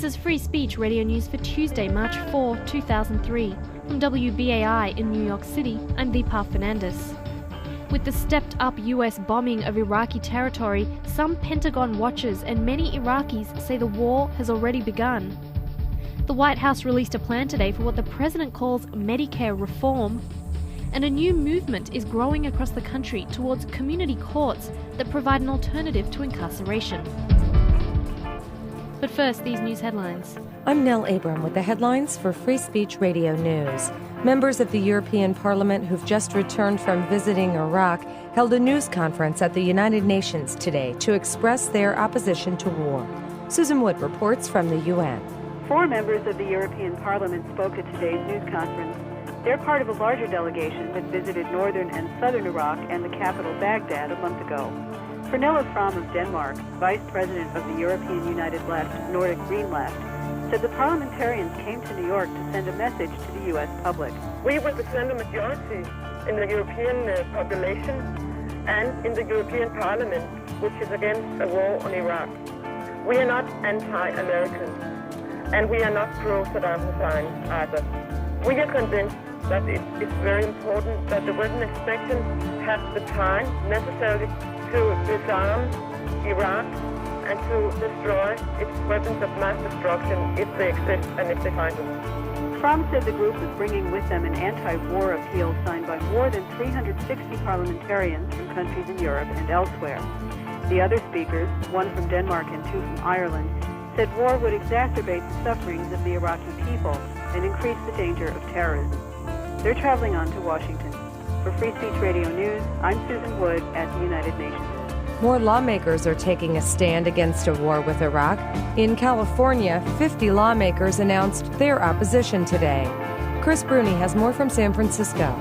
This is Free Speech Radio News for Tuesday, March 4, 2003. From WBAI in New York City, I'm Deepa Fernandez. With the stepped-up US bombing of Iraqi territory, some Pentagon watchers and many Iraqis say the war has already begun. The White House released a plan today for what the president calls Medicare reform, and a new movement is growing across the country towards community courts that provide an alternative to incarceration. But first, these news headlines. I'm Nell Abram with the headlines for Free Speech Radio News. Members of the European Parliament who've just returned from visiting Iraq held a news conference at the United Nations today to express their opposition to war. Susan Wood reports from the UN. 4 members of the European Parliament spoke at today's news conference. They're part of a larger delegation that visited northern and southern Iraq and the capital Baghdad a month ago. Pernille Fram of Denmark, Vice President of the European United Left, Nordic Green Left, said the parliamentarians came to New York to send a message to the U.S. public. We represent a majority in the European population and in the European Parliament, which is against a war on Iraq. We are not anti-American, and we are not pro-Saddam Hussein either. We are convinced that it is very important that the weapon inspection has the time necessary to disarm Iraq and to destroy its weapons of mass destruction if they exist and if they find them. Fram said the group was bringing with them an anti-war appeal signed by more than 360 parliamentarians from countries in Europe and elsewhere. The other speakers, one from Denmark and 2 from Ireland, said war would exacerbate the sufferings of the Iraqi people and increase the danger of terrorism. They're traveling on to Washington. For Free Speech Radio News, I'm Susan Wood at the United Nations. More lawmakers are taking a stand against a war with Iraq. In California, 50 lawmakers announced their opposition today. Chris Bruni has more from San Francisco.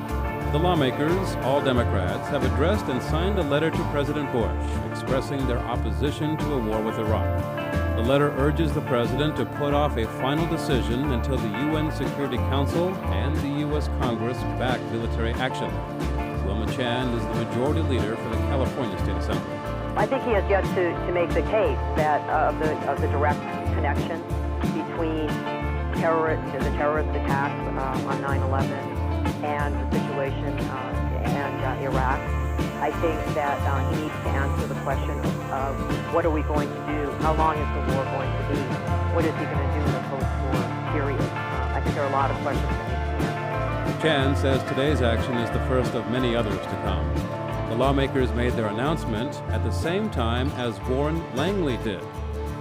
The lawmakers, all Democrats, have addressed and signed a letter to President Bush expressing their opposition to a war with Iraq. The letter urges the president to put off a final decision until the UN Security Council and the U.S. Congress back military action. Wilma Chan is the majority leader for the California State Assembly. I think he has yet to make the case that of the direct connection between the terrorist attacks on 9/11 and the situation and Iraq. I think that he needs to answer the question of what are we going to do? How long is the war going to be? What is he going to do in the post-war period? I think there are a lot of questions that need to be answered. Chan says today's action is the first of many others to come. The lawmakers made their announcement at the same time as Warren Langley did.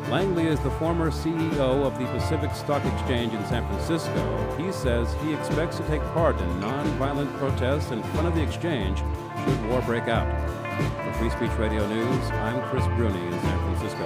Langley is the former CEO of the Pacific Stock Exchange in San Francisco. He says he expects to take part in nonviolent protests in front of the exchange should war break out. For Free Speech Radio News, I'm Chris Bruni in San Francisco.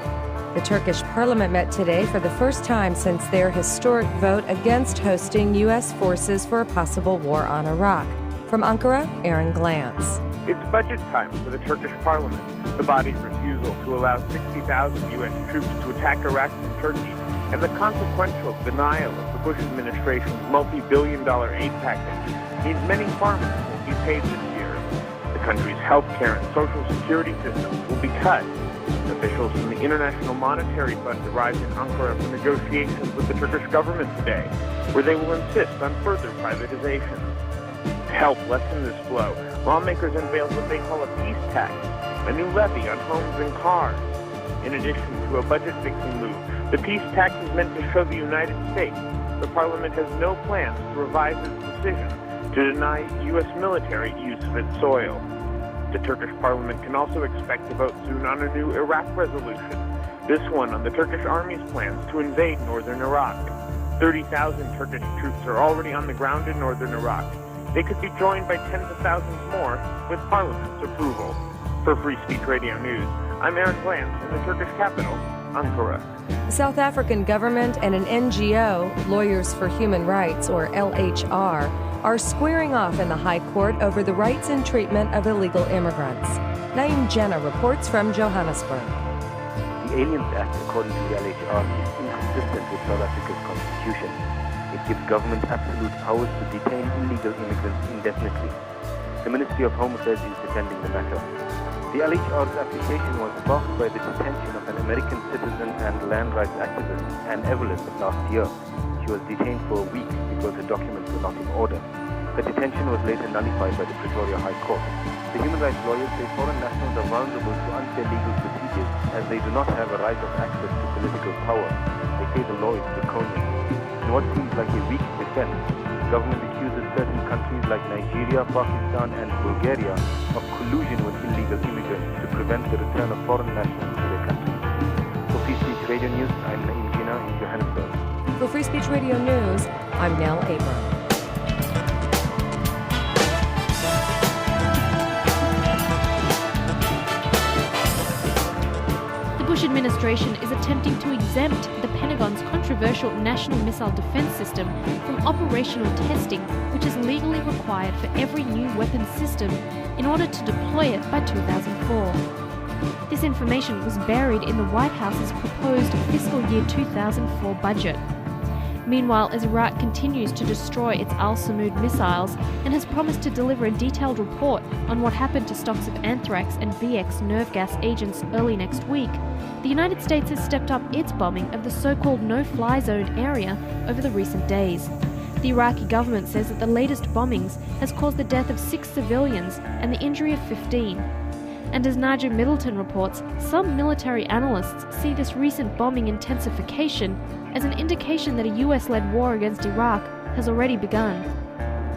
The Turkish parliament met today for the first time since their historic vote against hosting U.S. forces for a possible war on Iraq. From Ankara, Aaron Glantz. It's budget time for the Turkish parliament. The body's refusal to allow 60,000 U.S. troops to attack Iraq from Turkey and the consequential denial of the Bush administration's multi-billion-dollar aid package means many farmers won't be paid this year. The country's health care and social security systems will be cut. Officials from the International Monetary Fund arrived in Ankara for negotiations with the Turkish government today, where they will insist on further privatization. To help lessen this blow, lawmakers unveiled what they call a peace tax, a new levy on homes and cars. In addition to a budget-fixing move, the peace tax is meant to show the United States the Parliament has no plans to revise its decision to deny U.S. military use of its soil. The Turkish Parliament can also expect to vote soon on a new Iraq resolution, this one on the Turkish army's plans to invade northern Iraq. 30,000 Turkish troops are already on the ground in northern Iraq. They could be joined by tens of thousands more with Parliament's approval. For Free Speech Radio News, I'm Aaron Glantz in the Turkish capital, Ankara. The South African government and an NGO, Lawyers for Human Rights, or LHR, are squaring off in the High Court over the rights and treatment of illegal immigrants. Naeem Jenna reports from Johannesburg. The Aliens Act, according to the LHR, is inconsistent with South Africa's constitution. It gives government absolute powers to detain illegal immigrants indefinitely. The Ministry of Home Affairs is defending the matter. The LHR's application was sparked by the detention of an American citizen and land rights activist, Anne Evelyn, last year. She was detained for a week because her documents were not in order. Her detention was later nullified by the Pretoria High Court. The human rights lawyers say foreign nationals are vulnerable to unfair legal procedures as they do not have a right of access to political power. They say the law is draconian. In what seems like a weak defense, the government accuses certain countries like Nigeria, Pakistan and Bulgaria of collusion with illegal immigrants to prevent the return of foreign nationals to their countries. For Free Speech Radio News, I'm Naeem Gina in Johannesburg. For Free Speech Radio News, I'm Nell Abram. The Bush administration is attempting to exempt the Pentagon's controversial National Missile Defense System from operational testing, which is legally required for every new weapons system in order to deploy it by 2004. This information was buried in the White House's proposed fiscal year 2004 budget. Meanwhile, as Iraq continues to destroy its Al-Samud missiles and has promised to deliver a detailed report on what happened to stocks of anthrax and VX nerve gas agents early next week, the United States has stepped up its bombing of the so-called no-fly zone area over the recent days. The Iraqi government says that the latest bombings has caused the death of 6 civilians and the injury of 15. And as Nigel Middleton reports, some military analysts see this recent bombing intensification as an indication that a US-led war against Iraq has already begun.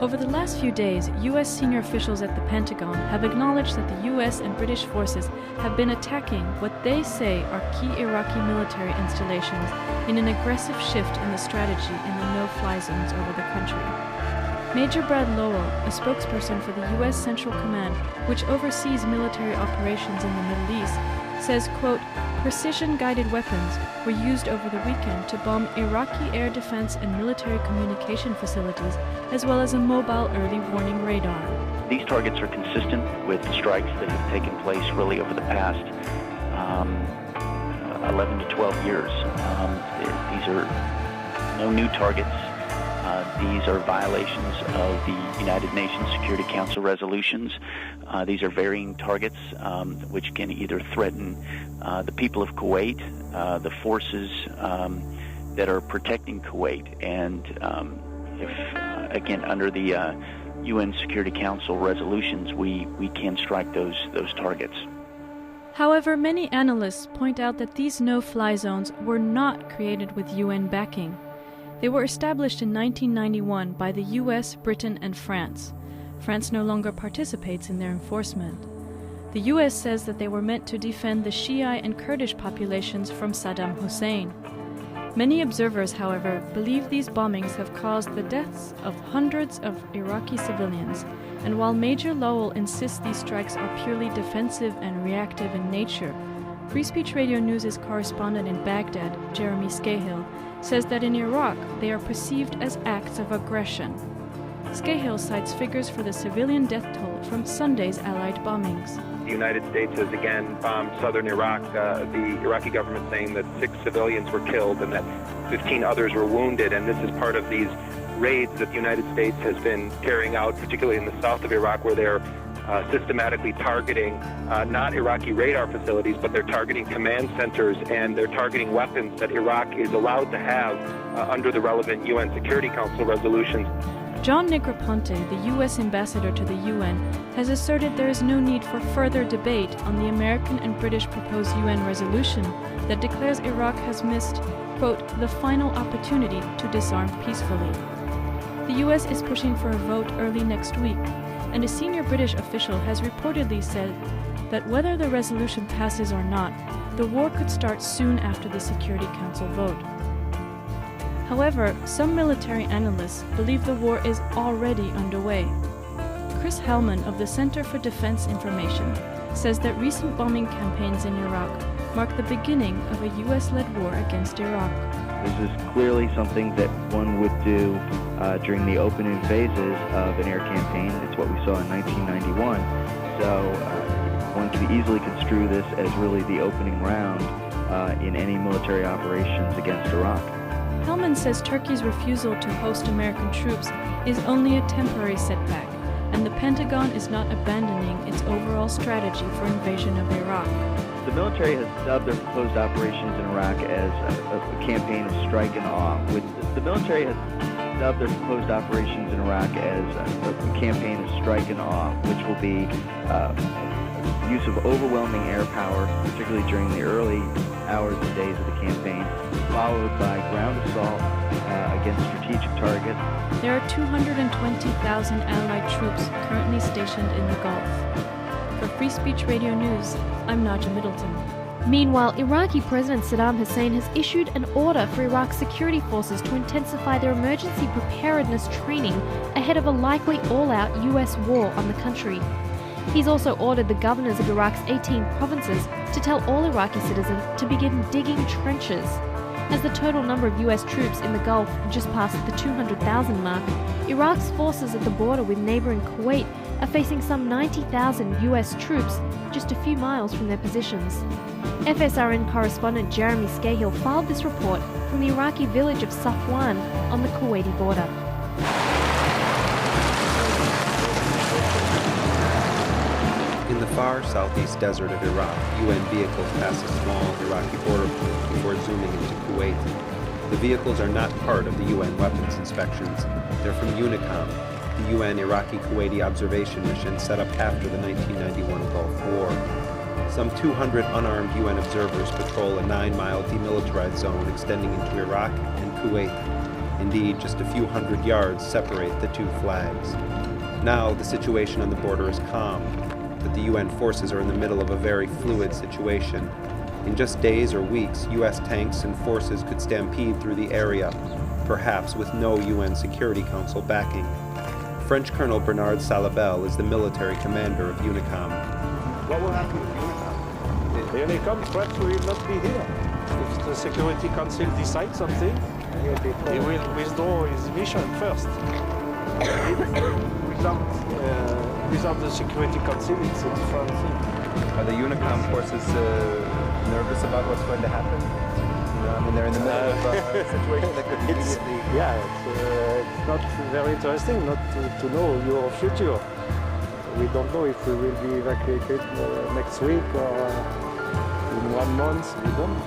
Over the last few days, U.S. senior officials at the Pentagon have acknowledged that the U.S. and British forces have been attacking what they say are key Iraqi military installations in an aggressive shift in the strategy in the no-fly zones over the country. Major Brad Lowell, a spokesperson for the U.S. Central Command, which oversees military operations in the Middle East, says, quote, precision-guided weapons were used over the weekend to bomb Iraqi air defense and military communication facilities, as well as a mobile early warning radar. These targets are consistent with strikes that have taken place really over the past 11 to 12 years. These are no new targets. These are violations of the United Nations Security Council resolutions. These are varying targets which can either threaten the people of Kuwait, the forces that are protecting Kuwait, and if, again, under the UN Security Council resolutions, we can strike those targets. However, many analysts point out that these no-fly zones were not created with UN backing. They were established in 1991 by the US, Britain, and France. France no longer participates in their enforcement. The US says that they were meant to defend the Shia and Kurdish populations from Saddam Hussein. Many observers, however, believe these bombings have caused the deaths of hundreds of Iraqi civilians, and while Major Lowell insists these strikes are purely defensive and reactive in nature, Free Speech Radio News' correspondent in Baghdad, Jeremy Scahill, says that in Iraq they are perceived as acts of aggression. Scahill cites figures for the civilian death toll from Sunday's Allied bombings. The United States has again bombed southern Iraq, the Iraqi government saying that 6 civilians were killed and that 15 others were wounded, and this is part of these raids that the United States has been carrying out, particularly in the south of Iraq, where they're systematically targeting not Iraqi radar facilities, but they're targeting command centers, and they're targeting weapons that Iraq is allowed to have under the relevant UN Security Council resolutions. John Negroponte, the U.S. ambassador to the UN, has asserted there is no need for further debate on the American and British proposed UN resolution that declares Iraq has missed, quote, the final opportunity to disarm peacefully. The U.S. is pushing for a vote early next week, and a senior British official has reportedly said that whether the resolution passes or not, the war could start soon after the Security Council vote. However, some military analysts believe the war is already underway. Chris Hellman of the Center for Defense Information says that recent bombing campaigns in Iraq mark the beginning of a U.S.-led war against Iraq. This is clearly something that one would do during the opening phases of an air campaign. It's what we saw in 1991. So one could easily construe this as really the opening round in any military operations against Iraq. Hellman says Turkey's refusal to host American troops is only a temporary setback, and the Pentagon is not abandoning its overall strategy for invasion of Iraq. The military has dubbed their proposed operations in Iraq as a campaign of strike and awe. The military has dubbed their proposed operations in Iraq as a campaign of strike and awe, which will be use of overwhelming air power, particularly during the early hours and days of the campaign, followed by ground assault against strategic targets. There are 220,000 Allied troops currently stationed in the Gulf. For Free Speech Radio News, I'm Naja Middleton. Meanwhile, Iraqi President Saddam Hussein has issued an order for Iraq's security forces to intensify their emergency preparedness training ahead of a likely all-out US war on the country. He's also ordered the governors of Iraq's 18 provinces to tell all Iraqi citizens to begin digging trenches. As the total number of US troops in the Gulf just passed the 200,000 mark, Iraq's forces at the border with neighboring Kuwait are facing some 90,000 US troops just a few miles from their positions. FSRN correspondent Jeremy Scahill filed this report from the Iraqi village of Safwan on the Kuwaiti border. In the far southeast desert of Iraq, UN vehicles pass a small Iraqi border post before zooming into Kuwait. The vehicles are not part of the UN weapons inspections. They're from UNICOM, the UN Iraqi-Kuwaiti observation mission set up after the 1991 Gulf War. Some 200 unarmed UN observers patrol a 9-mile demilitarized zone extending into Iraq and Kuwait. Indeed, just a few hundred yards separate the two flags. Now, the situation on the border is calm, but the UN forces are in the middle of a very fluid situation. In just days or weeks, US tanks and forces could stampede through the area, perhaps with no UN Security Council backing. French Colonel Bernard Salabel is the military commander of UNICOM. What will happen with UNICOM? The UNICOM perhaps will not be here. If the Security Council decides something, he will withdraw his mission first. Without the Security Council, it's a different thing. Are the UNICOM forces nervous about what's going to happen? I mean, they're in the middle of a situation that could immediately... It's not very interesting not to know your future. We don't know if we will be evacuated next week or in 1 month. We don't.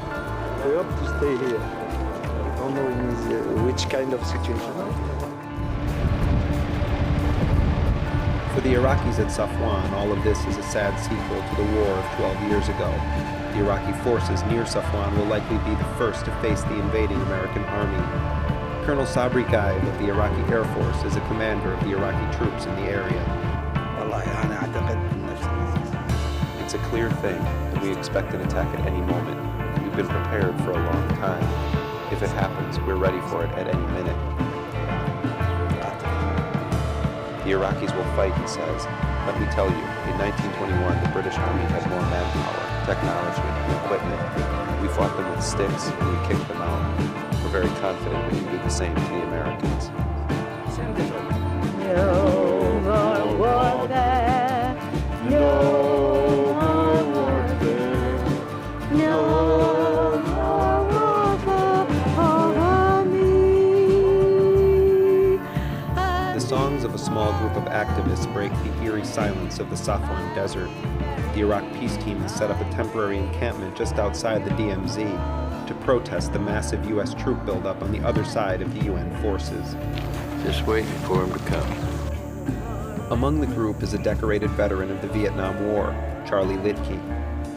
We hope to stay here. We don't know in which kind of situation. For the Iraqis at Safwan, all of this is a sad sequel to the war of 12 years ago. The Iraqi forces near Safwan will likely be the first to face the invading American army. Colonel Sabri Gaib of the Iraqi Air Force is a commander of the Iraqi troops in the area. It's a clear thing that we expect an attack at any moment. We've been prepared for a long time. If it happens, we're ready for it at any minute. The Iraqis will fight, he says. Let me tell you, in 1921, the British Army had more manpower, technology, and equipment. We fought them with sticks, and we kicked them out. We're very confident we can do the same to the Americans. No more warfare, no more warfare, no more warfare over me. The songs of a small group of activists break the eerie silence of the Safwan desert. The Iraq peace team has set up a temporary encampment just outside the DMZ to protest the massive U.S. troop buildup on the other side of the UN forces. Just waiting for him to come. Among the group is a decorated veteran of the Vietnam War, Charlie Litke.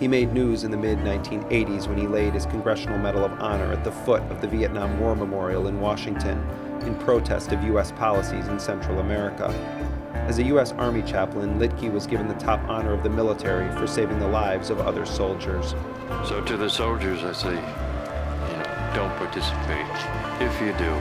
He made news in the mid-1980s when he laid his Congressional Medal of Honor at the foot of the Vietnam War Memorial in Washington in protest of U.S. policies in Central America. As a U.S. Army chaplain, Litke was given the top honor of the military for saving the lives of other soldiers. So to the soldiers, I say, don't participate. If you do,